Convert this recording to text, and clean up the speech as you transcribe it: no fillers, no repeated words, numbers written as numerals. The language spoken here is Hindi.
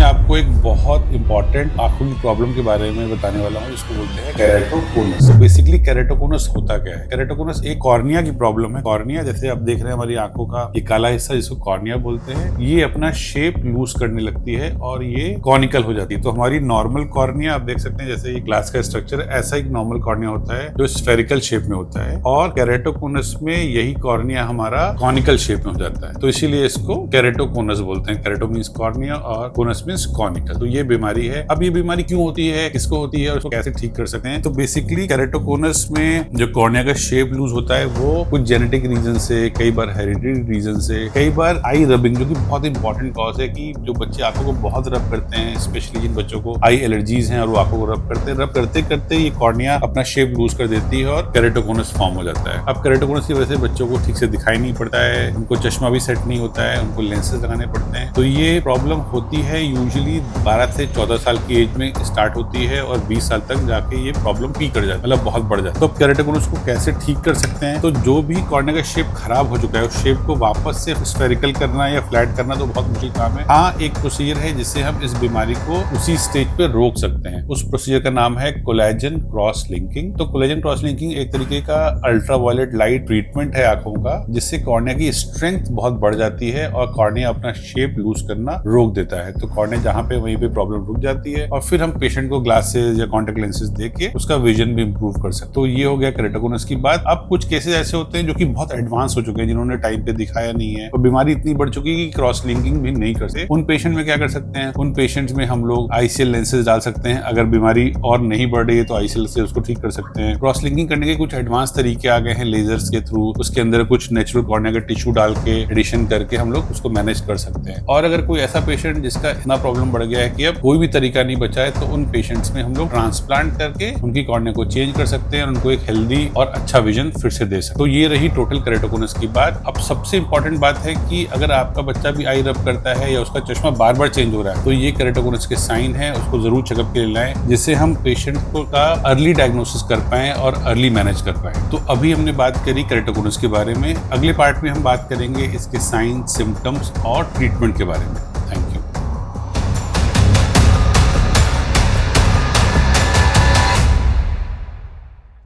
आपको एक बहुत इंपॉर्टेंट आंखों की प्रॉब्लम के बारे में बताने वाला हूँ, जिसको बोलते हैं केरेटोकोनस। तो बेसिकली केरेटोकोनस होता क्या है? केरेटोकोनस एक कॉर्निया की प्रॉब्लम है। कॉर्निया जैसे आप देख रहे हैं हमारी आंखों का ये काला हिस्सा, जिसको कॉर्निया बोलते हैं, ये अपना शेप लूज करने लगती है और ये कॉनिकल हो जाती है। तो हमारी नॉर्मल कॉर्निया आप देख सकते हैं, जैसे ये ग्लास का स्ट्रक्चर है, ऐसा एक नॉर्मल कॉर्निया होता है जो स्फेरिकल शेप में होता है, और केरेटोकोनस में यही कॉर्निया हमारा कॉनिकल शेप में हो जाता है। तो इसीलिए इसको केरेटोकोनस बोलते हैं। केरेटो मींस कॉर्निया और कोनस मींस कॉनिकल। तो ये बीमारी है। अब ये बीमारी क्यों होती है, किसको होती है और उसको कैसे ठीक कर सकते हैं? तो बेसिकली केरेटोकोनस में जो कॉर्निया का शेप लूज होता है वो कुछ जेनेटिक रीजन से, कई बार हेरिडिटरी रीजन से, कई बार आई रबिंग, जो कि बहुत इंपॉर्टेंट कॉज है कि जो बच्चे आंखों को बहुत रब करते हैं, स्पेशली जिन बच्चों को आई एलर्जीज हैं और वो आंखों को रब करते हैं, रब करते करते ये कॉर्निया अपना शेप लूज कर देती है और केरेटोकोनस फॉर्म हो जाता है। अब केरेटोकोनस की वजह से बच्चों को ठीक से दिखाई नहीं पड़ता है, उनको चश्मा भी सेट नहीं होता है, उनको लेंसेज लगाने पड़ते हैं। तो ये प्रॉब्लम होती है यूजुअली 12 से 14 साल की एज में स्टार्ट होती है और 20 साल तक जाके ये प्रॉब्लम पीक कर जाती है, मतलब बहुत बढ़ जाती है। तो अब केरेटोकोनस को कैसे ठीक कर सकते हैं? तो जो भी कॉर्निया का शेप खराब हो चुका है उस शेप को वापस से स्फेरिकल करना या फ्लैट करना तो बहुत मुश्किल काम है। हाँ, एक प्रोसीजर है जिससे हम इस बीमारी को उसी स्टेज पे रोक सकते हैं। उस प्रोसीजर का नाम है कोलेजन क्रॉस लिंकिंग। तो कोलेजन क्रॉस लिंकिंग एक तरीके का अल्ट्रावायलेट लाइट ट्रीटमेंट है आंखों का, जिससे कॉर्निया की स्ट्रेंथ बहुत बढ़ जाती है और कॉर्निया अपना शेप लूज करना रोक देता है। तो कॉर्निया जहां पे वहीं पे प्रॉब्लम रुक जाती है और फिर हम पेशेंट को ग्लासेस या कॉन्टेक्ट लेंसेज देके उसका विजन भी इंप्रूव कर सकते हैं। तो ये हो गया केरेटोकोनस की बात। अब कुछ केसेस ऐसे होते हैं जो कि बहुत एडवांस हो चुके हैं, जिन्होंने टाइम पे दिखाया नहीं है और बीमारी इतनी बढ़ चुकी है कि क्रॉस लिंकिंग भी नहीं करते। उन पेशेंट में क्या कर सकते हैं? उन पेशेंट्स में हम लोग आईसीएल लेंसेज डाल सकते हैं। अगर बीमारी और नहीं बढ़ रही है तो आईसीएल से उसको ठीक कर सकते हैं। क्रॉस लिंकिंग करने के कुछ एडवांस तरीके आ गए हैं लेजर्स के थ्रू, उसके अंदर कुछ नेचुरल कॉर्निया का टिश्यू डाल के एडिशन करके हम लोग उसको मैनेज कर सकते हैं। और अगर कोई ऐसा पेशेंट जिसका इतना प्रॉब्लम बढ़ गया है कि अब कोई भी तरीका नहीं बचा है, तो उन पेशेंट्स में हम लोग ट्रांसप्लांट करके उनकी कॉर्निया को चेंज कर सकते हैं और उनको एक हेल्दी और अच्छा विजन फिर से दे सकते हैं। तो ये रही टोटल केरेटोकोनस की बात। अब सबसे इंपॉर्टेंट बात है कि अगर आपका बच्चा भी आई रब करता है या उसका चश्मा बार बार चेंज हो रहा है, तो ये केरेटोकोनस के साइन है, उसको जरूर चेकअप के लिए लाएं, जिससे हम पेशेंट को का अर्ली डायग्नोसिस कर पाएं और अर्ली मैनेज कर पाएं। तो अभी हमने बात करी केरेटोकोनस के बारे में। अगले पार्ट में हम बात करेंगे इसके साइन, सिम्टम्स और ट्रीटमेंट के बारे में। Thank you.